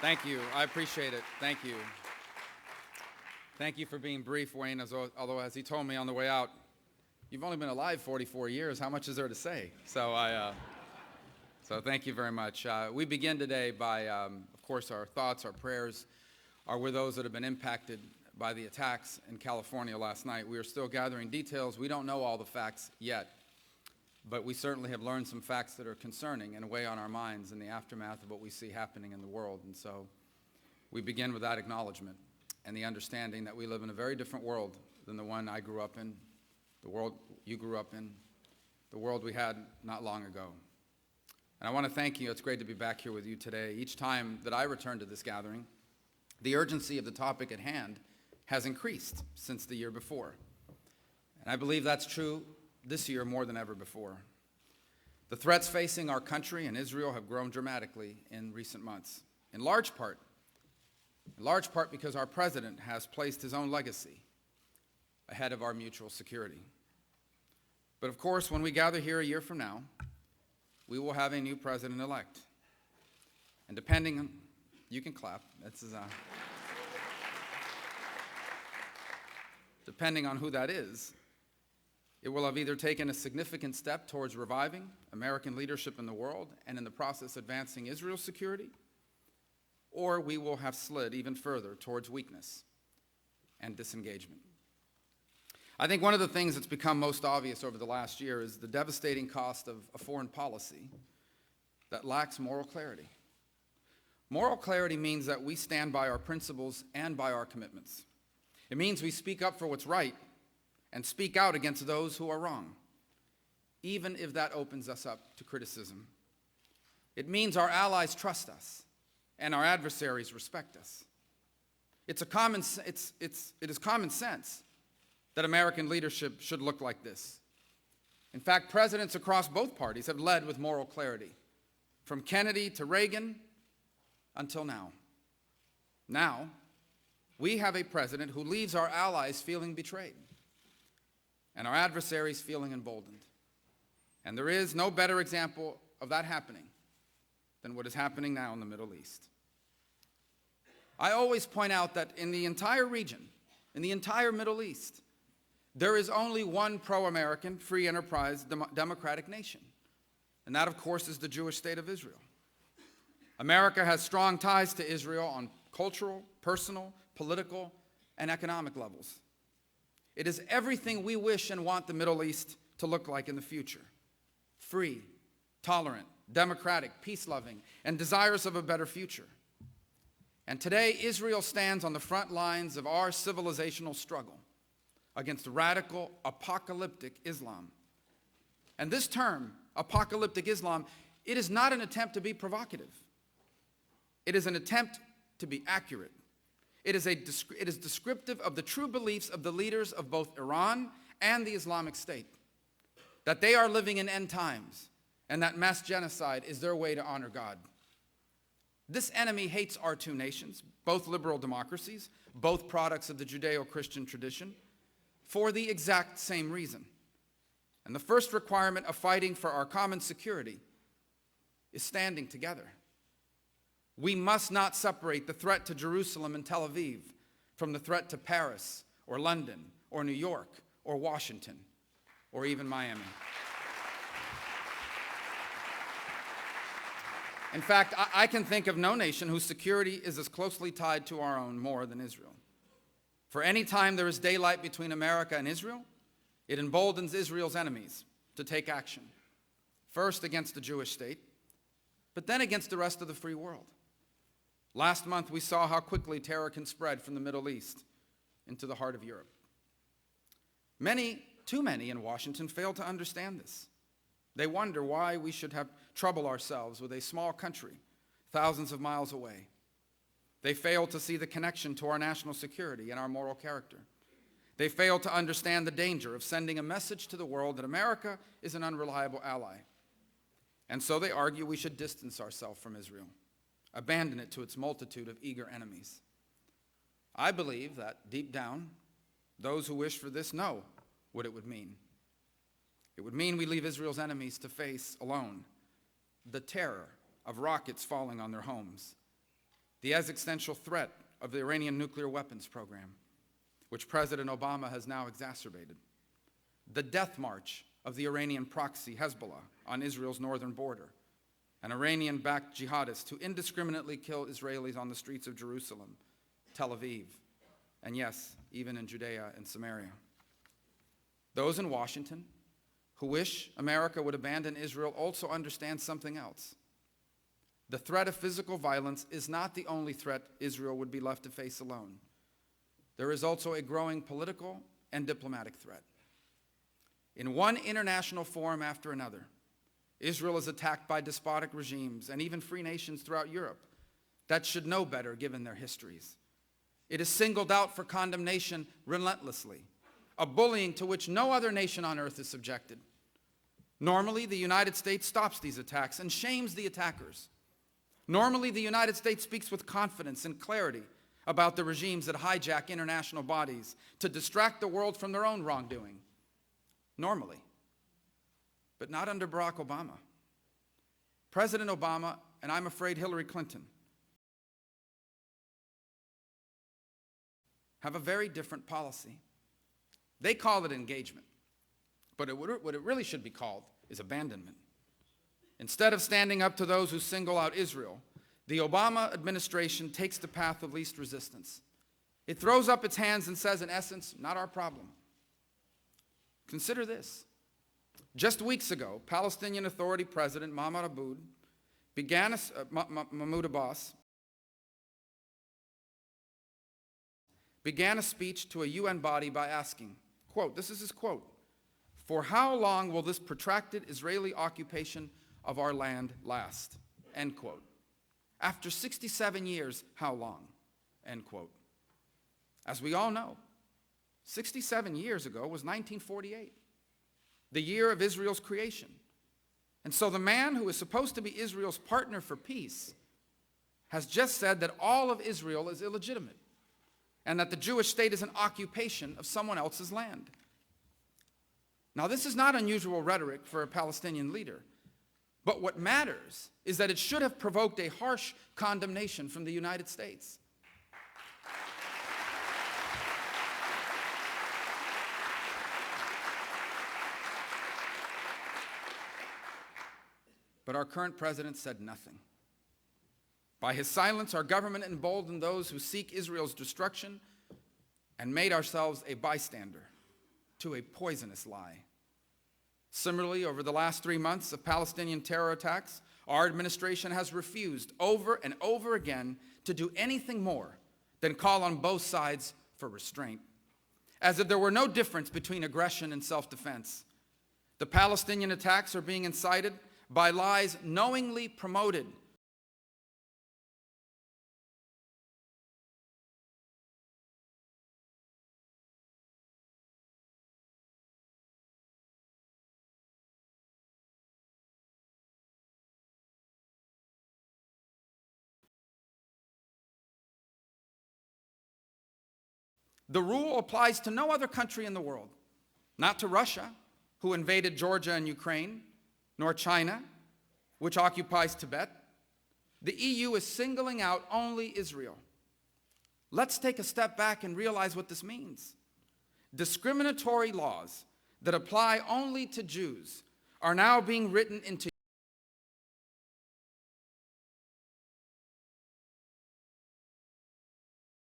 Thank you. I appreciate it. Thank you. Thank you for being brief, Wayne, although as he told me on the way out, you've only been alive 44 years. How much is there to say? So thank you very much. We begin today by, of course, our thoughts, our prayers are with those that have been impacted by the attacks in California last night. We are still gathering details. We don't know all the facts yet, but we certainly have learned some facts that are concerning and weigh on our minds in the aftermath of what we see happening in the world. And so we begin with that acknowledgement and the understanding that we live in a very different world than the one I grew up in, the world you grew up in, the world we had not long ago. And I want to thank you. It's great to be back here with you today. Each time that I return to this gathering, the urgency of the topic at hand has increased since the year before. And I believe that's true this year more than ever before. The threats facing our country and Israel have grown dramatically in recent months, in large part because our president has placed his own legacy ahead of our mutual security. But of course, when we gather here a year from now, we will have a new president-elect. And depending on, you can clap, depending on who that is, it will have either taken a significant step towards reviving American leadership in the world and in the process advancing Israel's security, or we will have slid even further towards weakness and disengagement. I think one of the things that's become most obvious over the last year is the devastating cost of a foreign policy that lacks moral clarity. Moral clarity means that we stand by our principles and by our commitments. It means we speak up for what's right and speak out against those who are wrong, even if that opens us up to criticism. It means our allies trust us and our adversaries respect us. It is common sense that American leadership should look like this. In fact, presidents across both parties have led with moral clarity, from Kennedy to Reagan until now. Now, we have a president who leaves our allies feeling betrayed and our adversaries feeling emboldened. And there is no better example of that happening than what is happening now in the Middle East. I always point out that in the entire region, in the entire Middle East, there is only one pro-American, free enterprise, democratic nation. And that, of course, is the Jewish state of Israel. America has strong ties to Israel on cultural, personal, political, and economic levels. It is everything we wish and want the Middle East to look like in the future: free, tolerant, democratic, peace-loving, and desirous of a better future. And today, Israel stands on the front lines of our civilizational struggle against radical, apocalyptic Islam. And this term, apocalyptic Islam, it is not an attempt to be provocative. It is an attempt to be accurate. It is descriptive of the true beliefs of the leaders of both Iran and the Islamic State, that they are living in end times and that mass genocide is their way to honor God. This enemy hates our two nations, both liberal democracies, both products of the Judeo-Christian tradition, for the exact same reason. And the first requirement of fighting for our common security is standing together. We must not separate the threat to Jerusalem and Tel Aviv from the threat to Paris or London or New York or Washington or even Miami. In fact, I can think of no nation whose security is as closely tied to our own more than Israel. For any time there is daylight between America and Israel, it emboldens Israel's enemies to take action, first against the Jewish state, but then against the rest of the free world. Last month, we saw how quickly terror can spread from the Middle East into the heart of Europe. Too many in Washington fail to understand this. They wonder why we should trouble ourselves with a small country thousands of miles away. They fail to see the connection to our national security and our moral character. They fail to understand the danger of sending a message to the world that America is an unreliable ally. And so they argue we should distance ourselves from Israel, abandon it to its multitude of eager enemies. I believe that deep down, those who wish for this know what it would mean. It would mean we leave Israel's enemies to face alone the terror of rockets falling on their homes, the existential threat of the Iranian nuclear weapons program, which President Obama has now exacerbated, the death march of the Iranian proxy Hezbollah on Israel's northern border, an Iranian-backed jihadist who indiscriminately kill Israelis on the streets of Jerusalem, Tel Aviv, and yes, even in Judea and Samaria. Those in Washington who wish America would abandon Israel also understand something else. The threat of physical violence is not the only threat Israel would be left to face alone. There is also a growing political and diplomatic threat. In one international forum after another, Israel is attacked by despotic regimes and even free nations throughout Europe that should know better given their histories. It is singled out for condemnation relentlessly, a bullying to which no other nation on earth is subjected. Normally, the United States stops these attacks and shames the attackers. Normally, the United States speaks with confidence and clarity about the regimes that hijack international bodies to distract the world from their own wrongdoing. Normally. But not under Barack Obama. President Obama, and I'm afraid Hillary Clinton, have a very different policy. They call it engagement, but what it really should be called is abandonment. Instead of standing up to those who single out Israel, the Obama administration takes the path of least resistance. It throws up its hands and says, in essence, not our problem. Consider this. Just weeks ago, Palestinian Authority President Mahmoud Abbas began a speech to a UN body by asking, quote, this is his quote, "For how long will this protracted Israeli occupation of our land last?" End quote. After 67 years, how long? End quote. As we all know, 67 years ago was 1948, the year of Israel's creation. And so the man who is supposed to be Israel's partner for peace has just said that all of Israel is illegitimate and that the Jewish state is an occupation of someone else's land. Now, this is not unusual rhetoric for a Palestinian leader, but what matters is that it should have provoked a harsh condemnation from the United States. But our current president said nothing. By his silence, our government emboldened those who seek Israel's destruction and made ourselves a bystander to a poisonous lie. Similarly, over the last 3 months of Palestinian terror attacks, our administration has refused over and over again to do anything more than call on both sides for restraint, as if there were no difference between aggression and self-defense. The Palestinian attacks are being incited by lies knowingly promoted The rule applies to no other country in the world, not to Russia, who invaded Georgia and Ukraine, nor China, which occupies Tibet. The EU is singling out only Israel. Let's take a step back and realize what this means. Discriminatory laws that apply only to Jews are now being written into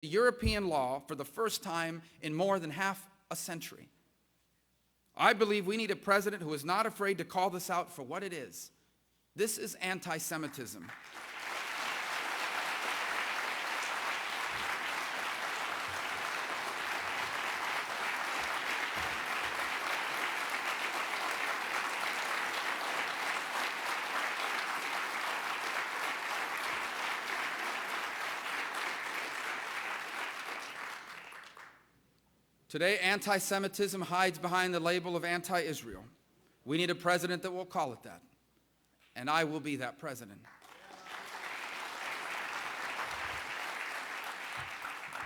European law for the first time in more than half a century. I believe we need a president who is not afraid to call this out for what it is. This is anti-Semitism. Today, anti-Semitism hides behind the label of anti-Israel. We need a president that will call it that, and I will be that president.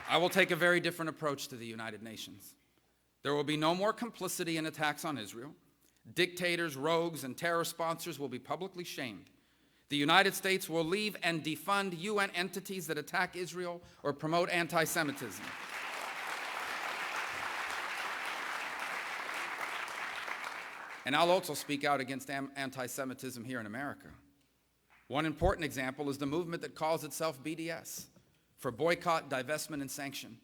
I will take a very different approach to the United Nations. There will be no more complicity in attacks on Israel. Dictators, rogues, and terror sponsors will be publicly shamed. The United States will leave and defund UN entities that attack Israel or promote antisemitism. And I'll also speak out against anti-Semitism here in America. One important example is the movement that calls itself BDS, for boycott, divestment, and sanction.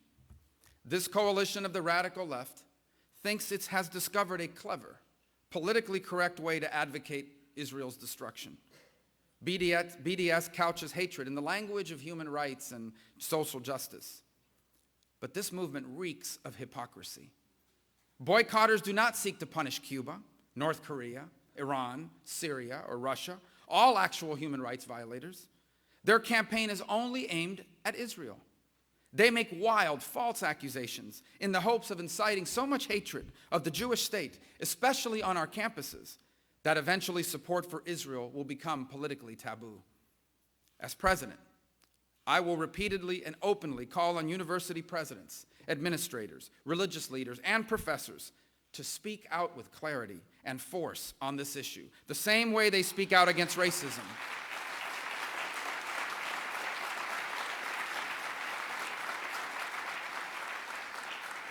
This coalition of the radical left thinks it has discovered a clever, politically correct way to advocate Israel's destruction. BDS couches hatred in the language of human rights and social justice. But this movement reeks of hypocrisy. Boycotters do not seek to punish Cuba, North Korea, Iran, Syria, or Russia, all actual human rights violators. Their campaign is only aimed at Israel. They make wild, false accusations in the hopes of inciting so much hatred of the Jewish state, especially on our campuses, that eventually support for Israel will become politically taboo. As president, I will repeatedly and openly call on university presidents, administrators, religious leaders, and professors to speak out with clarity and force on this issue, the same way they speak out against racism.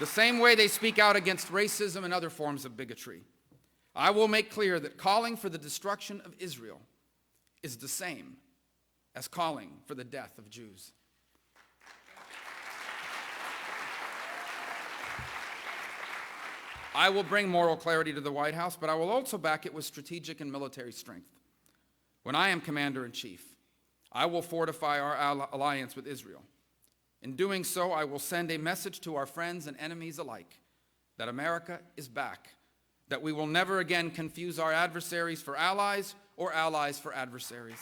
The same way they speak out against racism and other forms of bigotry. I will make clear that calling for the destruction of Israel is the same as calling for the death of Jews. I will bring moral clarity to the White House, but I will also back it with strategic and military strength. When I am commander-in-chief, I will fortify our alliance with Israel. In doing so, I will send a message to our friends and enemies alike that America is back, that we will never again confuse our adversaries for allies or allies for adversaries.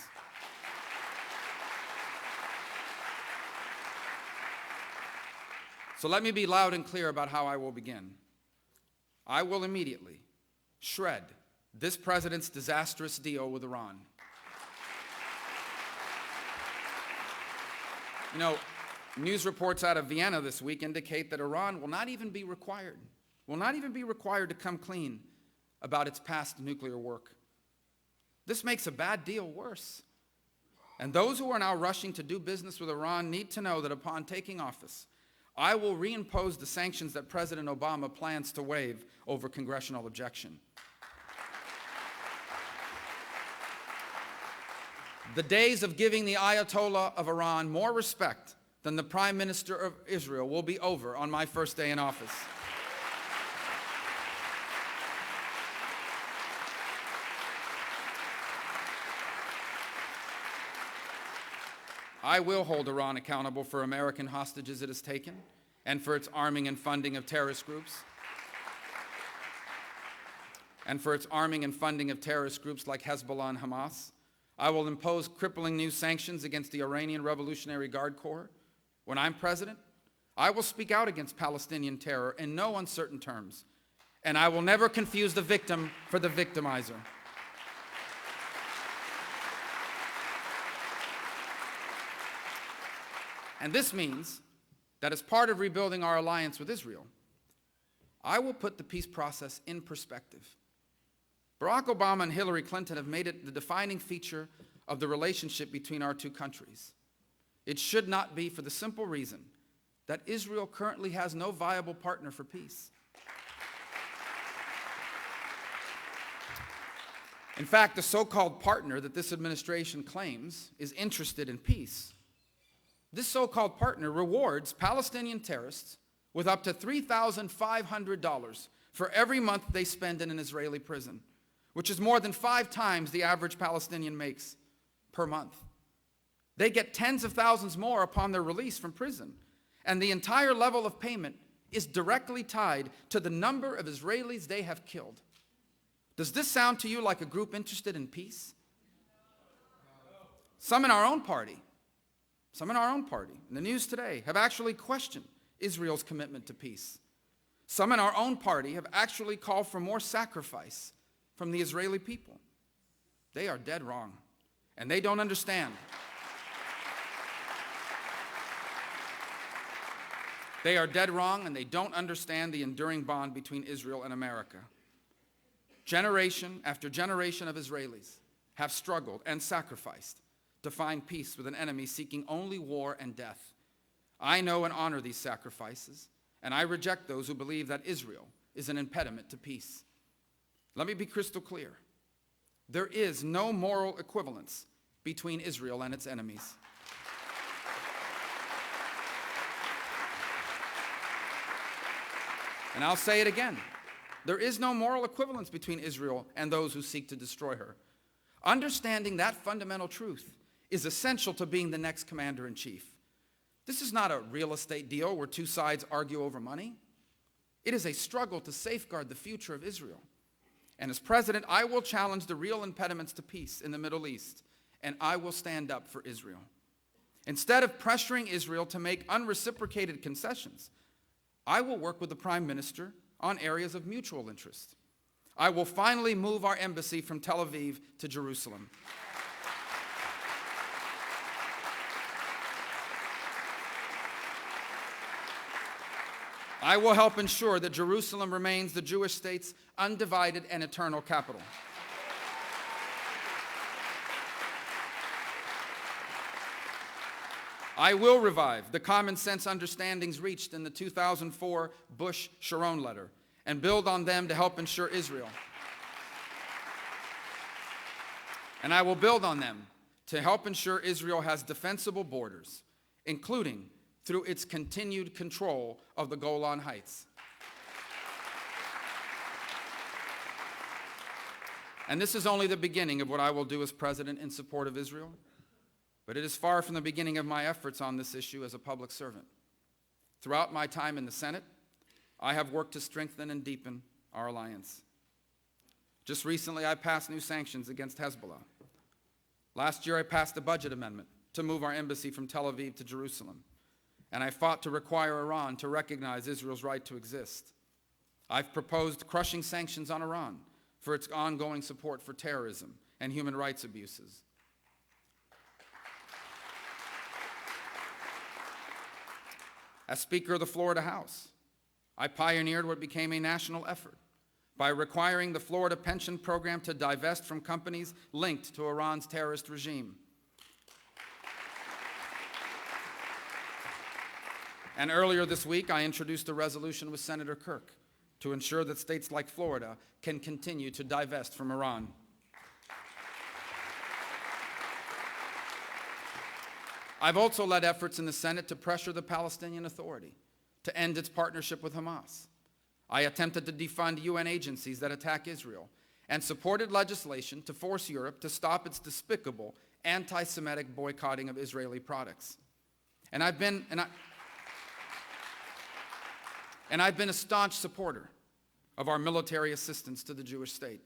So let me be loud and clear about how I will begin. I will immediately shred this president's disastrous deal with Iran. You know, news reports out of Vienna this week indicate that Iran will not even be required to come clean about its past nuclear work. This makes a bad deal worse. And those who are now rushing to do business with Iran need to know that upon taking office, I will reimpose the sanctions that President Obama plans to waive over congressional objection. The days of giving the Ayatollah of Iran more respect than the Prime Minister of Israel will be over on my first day in office. I will hold Iran accountable for American hostages it has taken and for its arming and funding of terrorist groups. Like Hezbollah and Hamas. I will impose crippling new sanctions against the Iranian Revolutionary Guard Corps. When I'm president, I will speak out against Palestinian terror in no uncertain terms, and I will never confuse the victim for the victimizer. And this means that as part of rebuilding our alliance with Israel, I will put the peace process in perspective. Barack Obama and Hillary Clinton have made it the defining feature of the relationship between our two countries. It should not be, for the simple reason that Israel currently has no viable partner for peace. In fact, the so-called partner that this administration claims is interested in peace. This so-called partner rewards Palestinian terrorists with up to $3,500 for every month they spend in an Israeli prison, which is more than 5 times the average Palestinian makes per month. They get tens of thousands more upon their release from prison, and the entire level of payment is directly tied to the number of Israelis they have killed. Does this sound to you like a group interested in peace? Some in our own party, in the news today, have actually questioned Israel's commitment to peace. Some in our own party have actually called for more sacrifice from the Israeli people. They are dead wrong, and they don't understand. They are dead wrong, and they don't understand the enduring bond between Israel and America. Generation after generation of Israelis have struggled and sacrificed to find peace with an enemy seeking only war and death. I know and honor these sacrifices, and I reject those who believe that Israel is an impediment to peace. Let me be crystal clear. There is no moral equivalence between Israel and its enemies. And I'll say it again. There is no moral equivalence between Israel and those who seek to destroy her. Understanding that fundamental truth is essential to being the next commander-in-chief. This is not a real estate deal where two sides argue over money. It is a struggle to safeguard the future of Israel. And as president, I will challenge the real impediments to peace in the Middle East, and I will stand up for Israel. Instead of pressuring Israel to make unreciprocated concessions, I will work with the Prime Minister on areas of mutual interest. I will finally move our embassy from Tel Aviv to Jerusalem. I will help ensure that Jerusalem remains the Jewish state's undivided and eternal capital. I will revive the common sense understandings reached in the 2004 Bush-Sharon letter and build on them to help ensure Israel. And I will build on them to help ensure Israel has defensible borders, including through its continued control of the Golan Heights. And this is only the beginning of what I will do as president in support of Israel. But it is far from the beginning of my efforts on this issue as a public servant. Throughout my time in the Senate, I have worked to strengthen and deepen our alliance. Just recently, I passed new sanctions against Hezbollah. Last year, I passed a budget amendment to move our embassy from Tel Aviv to Jerusalem. And I fought to require Iran to recognize Israel's right to exist. I've proposed crushing sanctions on Iran for its ongoing support for terrorism and human rights abuses. As Speaker of the Florida House, I pioneered what became a national effort by requiring the Florida pension program to divest from companies linked to Iran's terrorist regime. And earlier this week, I introduced a resolution with Senator Kirk to ensure that states like Florida can continue to divest from Iran. I've also led efforts in the Senate to pressure the Palestinian Authority to end its partnership with Hamas. I attempted to defund UN agencies that attack Israel and supported legislation to force Europe to stop its despicable anti-Semitic boycotting of Israeli products. And I've been a staunch supporter of our military assistance to the Jewish state,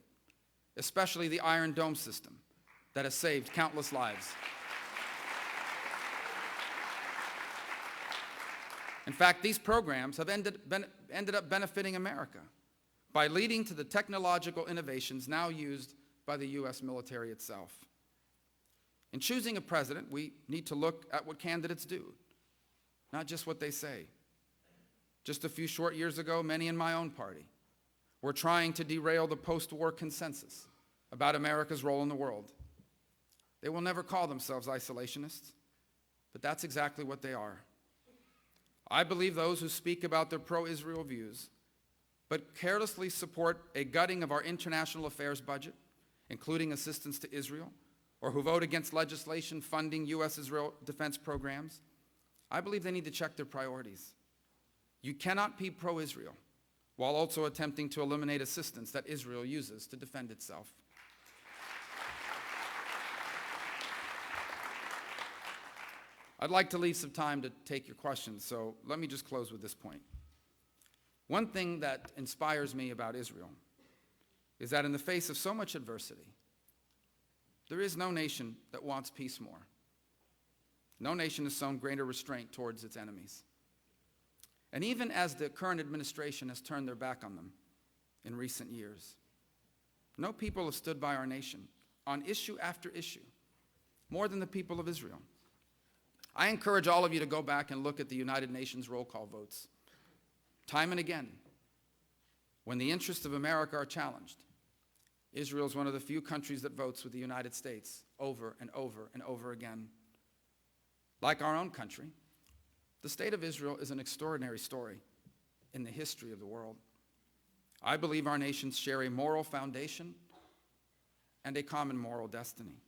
especially the Iron Dome system that has saved countless lives. In fact, these programs have ended up benefiting America by leading to the technological innovations now used by the U.S. military itself. In choosing a president, we need to look at what candidates do, not just what they say. Just a few short years ago, many in my own party were trying to derail the post-war consensus about America's role in the world. They will never call themselves isolationists, but that's exactly what they are. I believe those who speak about their pro-Israel views, but carelessly support a gutting of our international affairs budget, including assistance to Israel, or who vote against legislation funding U.S. Israel defense programs, I believe they need to check their priorities. You cannot be pro-Israel while also attempting to eliminate assistance that Israel uses to defend itself. I'd like to leave some time to take your questions, so let me just close with this point. One thing that inspires me about Israel is that in the face of so much adversity, there is no nation that wants peace more. No nation has shown greater restraint towards its enemies. And even as the current administration has turned their back on them in recent years, no people have stood by our nation on issue after issue more than the people of Israel. I encourage all of you to go back and look at the United Nations roll call votes. Time and again, when the interests of America are challenged, Israel is one of the few countries that votes with the United States over and over and over again. Like our own country, the state of Israel is an extraordinary story in the history of the world. I believe our nations share a moral foundation and a common moral destiny.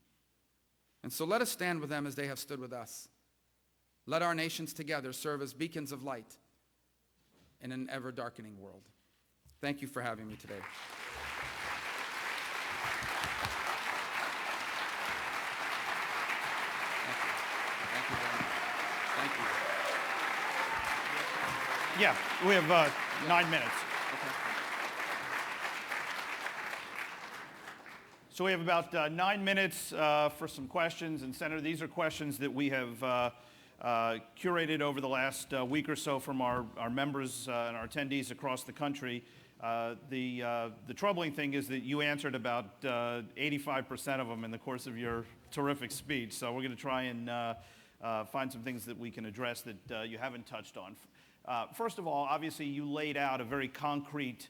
And so let us stand with them as they have stood with us. Let our nations together serve as beacons of light in an ever-darkening world. Thank you for having me today. Thank you very much. Thank you. Yeah, we have 9 minutes. Okay. So we have about 9 minutes for some questions. And Senator, these are questions that we have curated over the last week or so from our members and our attendees across the country. The troubling thing is that you answered about 85% of them in the course of your terrific speech. So we're going to try and find some things that we can address that you haven't touched on. First of all, obviously you laid out a very concrete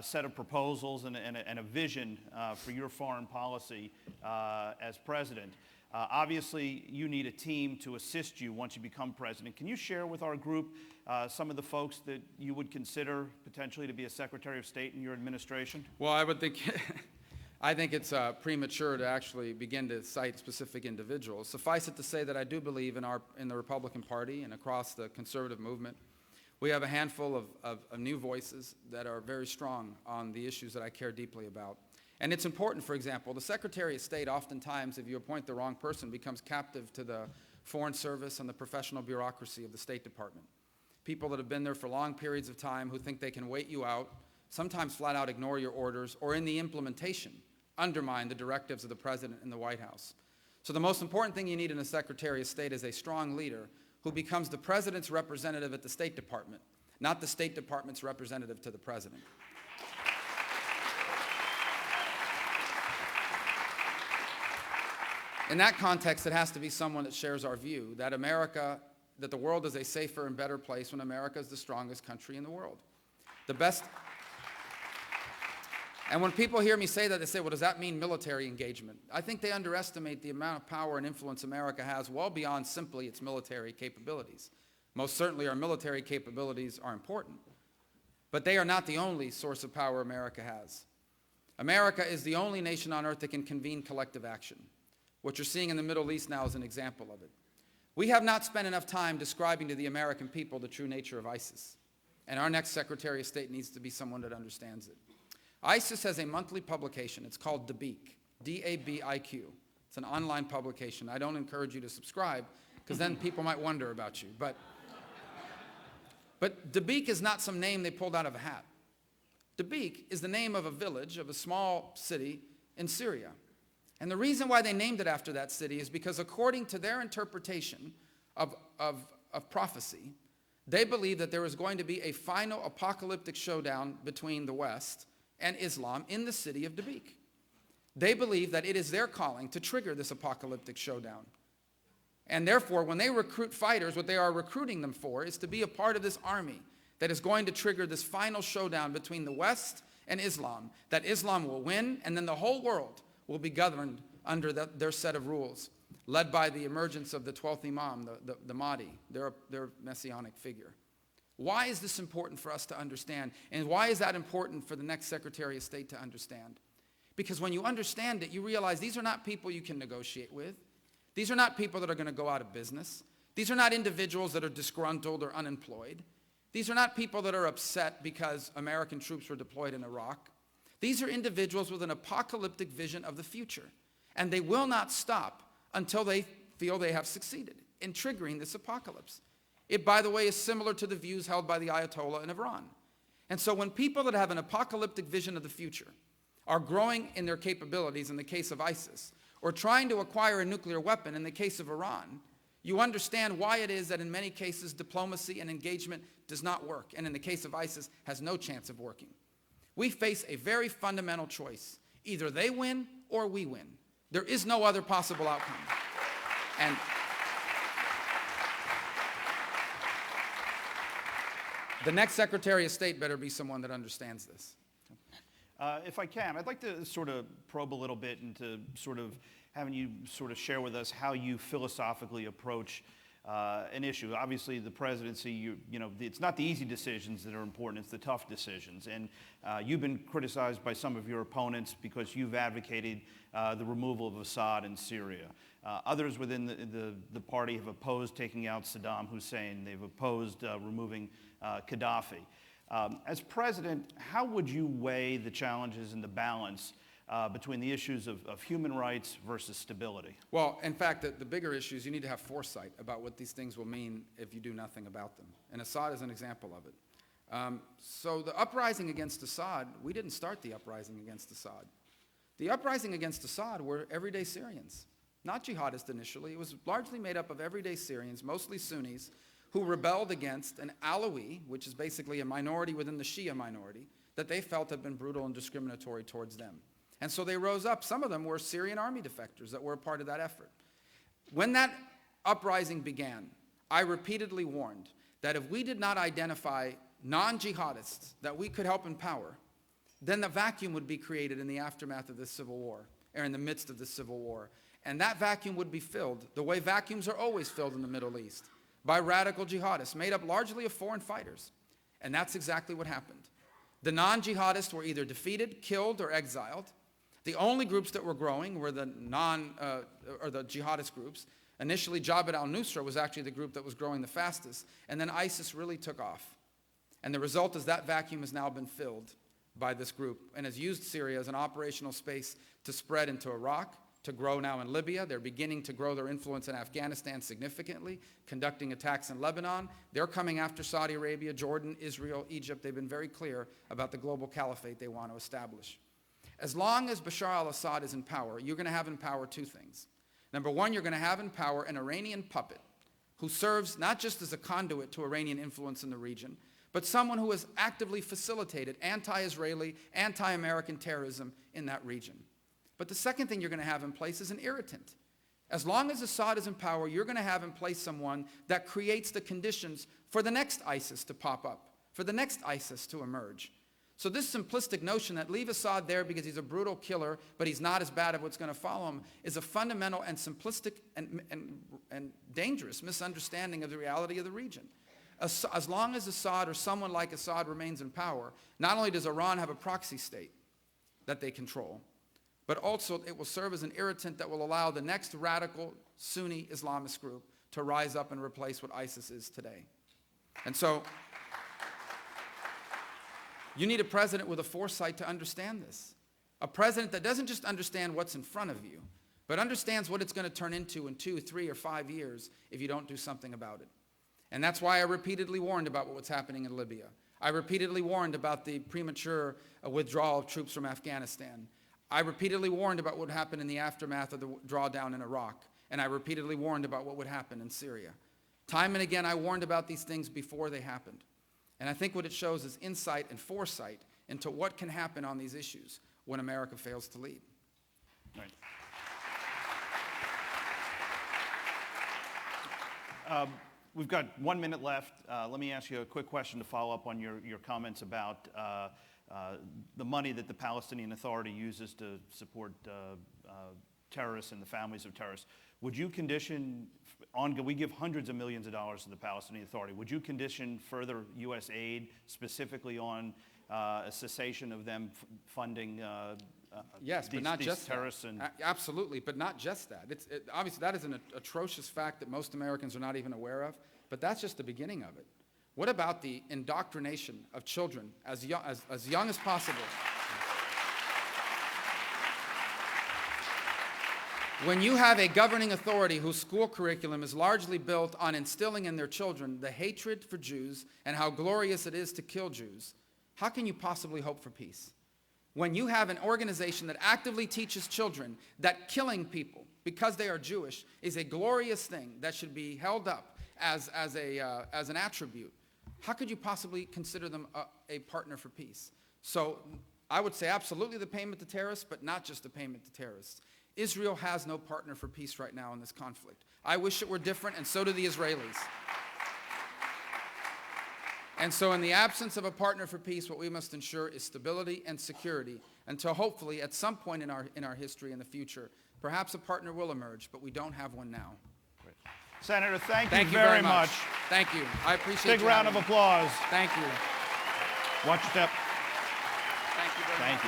set of proposals and a vision for your foreign policy as president. Obviously, you need a team to assist you once you become president. Can you share with our group some of the folks that you would consider potentially to be a Secretary of State in your administration? Well, I would think, I think it's premature to actually begin to cite specific individuals. Suffice it to say that I do believe in the Republican Party and across the conservative movement, we have a handful of new voices that are very strong on the issues that I care deeply about. And it's important, for example, the Secretary of State oftentimes, if you appoint the wrong person, becomes captive to the Foreign Service and the professional bureaucracy of the State Department. People that have been there for long periods of time who think they can wait you out, sometimes flat out ignore your orders, or in the implementation, undermine the directives of the President and the White House. So the most important thing you need in a Secretary of State is a strong leader who becomes the President's representative at the State Department, not the State Department's representative to the President. In that context, it has to be someone that shares our view that that the world is a safer and better place when America is the strongest country in the world. The best. And when people hear me say that, they say, well, does that mean military engagement? I think they underestimate the amount of power and influence America has well beyond simply its military capabilities. Most certainly our military capabilities are important, but they are not the only source of power America has. America is the only nation on earth that can convene collective action. What you're seeing in the Middle East now is an example of it. We have not spent enough time describing to the American people the true nature of ISIS, and our next Secretary of State needs to be someone that understands it. ISIS has a monthly publication. It's called Dabiq, D-A-B-I-Q. It's an online publication. I don't encourage you to subscribe, because then people might wonder about you. But Dabiq is not some name they pulled out of a hat. Dabiq is the name of a village, of a small city in Syria. And the reason why they named it after that city is because according to their interpretation of prophecy, they believe that there is going to be a final apocalyptic showdown between the West and Islam in the city of Dabiq. They believe that it is their calling to trigger this apocalyptic showdown. And therefore, when they recruit fighters, what they are recruiting them for is to be a part of this army that is going to trigger this final showdown between the West and Islam, that Islam will win, and then the whole world will be governed under their set of rules, led by the emergence of the 12th Imam, the Mahdi, their messianic figure. Why is this important for us to understand? And why is that important for the next Secretary of State to understand? Because when you understand it, you realize these are not people you can negotiate with. These are not people that are going to go out of business. These are not individuals that are disgruntled or unemployed. These are not people that are upset because American troops were deployed in Iraq. These are individuals with an apocalyptic vision of the future, and they will not stop until they feel they have succeeded in triggering this apocalypse. It, by the way, is similar to the views held by the Ayatollah in Iran. And so when people that have an apocalyptic vision of the future are growing in their capabilities in the case of ISIS, or trying to acquire a nuclear weapon in the case of Iran, you understand why it is that in many cases diplomacy and engagement does not work, and in the case of ISIS has no chance of working. We face a very fundamental choice. Either they win or we win. There is no other possible outcome. And the next Secretary of State better be someone that understands this. If I can, I'd like to sort of probe a little bit into sort of having you sort of share with us how you philosophically approach an issue. Obviously, the presidency, you know, it's not the easy decisions that are important, it's the tough decisions. And you've been criticized by some of your opponents because you've advocated the removal of Assad in Syria. Others within the party have opposed taking out Saddam Hussein. They've opposed removing Gaddafi. As president, how would you weigh the challenges and the balance between the issues of human rights versus stability? Well, in fact, the bigger issue is you need to have foresight about what these things will mean if you do nothing about them. And Assad is an example of it. So the uprising against Assad, we didn't start the uprising against Assad. The uprising against Assad were everyday Syrians, not jihadists initially. It was largely made up of everyday Syrians, mostly Sunnis, who rebelled against an Alawi, which is basically a minority within the Shia minority, that they felt had been brutal and discriminatory towards them. And so they rose up. Some of them were Syrian army defectors that were a part of that effort. When that uprising began, I repeatedly warned that if we did not identify non-jihadists that we could help empower, then the vacuum would be created in the aftermath of this civil war, or in the midst of this civil war. And that vacuum would be filled, the way vacuums are always filled in the Middle East, by radical jihadists, made up largely of foreign fighters. And that's exactly what happened. The non-jihadists were either defeated, killed, or exiled. The only groups that were growing were the the jihadist groups. Initially, Jabhat al-Nusra was actually the group that was growing the fastest, and then ISIS really took off. And the result is that vacuum has now been filled by this group and has used Syria as an operational space to spread into Iraq, to grow now in Libya. They're beginning to grow their influence in Afghanistan significantly, conducting attacks in Lebanon. They're coming after Saudi Arabia, Jordan, Israel, Egypt. They've been very clear about the global caliphate they want to establish. As long as Bashar al-Assad is in power, you're going to have in power two things. Number one, you're going to have in power an Iranian puppet who serves not just as a conduit to Iranian influence in the region, but someone who has actively facilitated anti-Israeli, anti-American terrorism in that region. But the second thing you're going to have in place is an irritant. As long as Assad is in power, you're going to have in place someone that creates the conditions for the next ISIS to pop up, for the next ISIS to emerge. So this simplistic notion that leave Assad there because he's a brutal killer, but he's not as bad as what's going to follow him, is a fundamental and simplistic and dangerous misunderstanding of the reality of the region. As long as Assad or someone like Assad remains in power, not only does Iran have a proxy state that they control, but also it will serve as an irritant that will allow the next radical Sunni Islamist group to rise up and replace what ISIS is today. And so you need a president with a foresight to understand this. A president that doesn't just understand what's in front of you, but understands what it's going to turn into in 2, 3, or 5 years if you don't do something about it. And that's why I repeatedly warned about what's happening in Libya. I repeatedly warned about the premature withdrawal of troops from Afghanistan. I repeatedly warned about what would happen in the aftermath of the drawdown in Iraq. And I repeatedly warned about what would happen in Syria. Time and again, I warned about these things before they happened. And I think what it shows is insight and foresight into what can happen on these issues when America fails to lead. Right. We've got 1 minute left. Let me ask you a quick question to follow up on your comments about the money that the Palestinian Authority uses to support terrorists and the families of terrorists. Would you condition, we give hundreds of millions of dollars to the Palestinian Authority. Would you condition further U.S. aid specifically on a cessation of them funding yes, but not just terrorists? Absolutely, but not just that. Obviously, that is an atrocious fact that most Americans are not even aware of, but that's just the beginning of it. What about the indoctrination of children as young as possible? When you have a governing authority whose school curriculum is largely built on instilling in their children the hatred for Jews and how glorious it is to kill Jews, how can you possibly hope for peace? When you have an organization that actively teaches children that killing people because they are Jewish is a glorious thing that should be held up as an attribute, how could you possibly consider them a partner for peace? So I would say absolutely the payment to terrorists, but not just the payment to terrorists. Israel has no partner for peace right now in this conflict. I wish it were different, and so do the Israelis. And so in the absence of a partner for peace, what we must ensure is stability and security until hopefully at some point in our history in the future, perhaps a partner will emerge, but we don't have one now. Senator, thank you very much. Thank you. I appreciate Big you round of having me. applause. Thank you. Watch your step. Thank you very much. Thank you.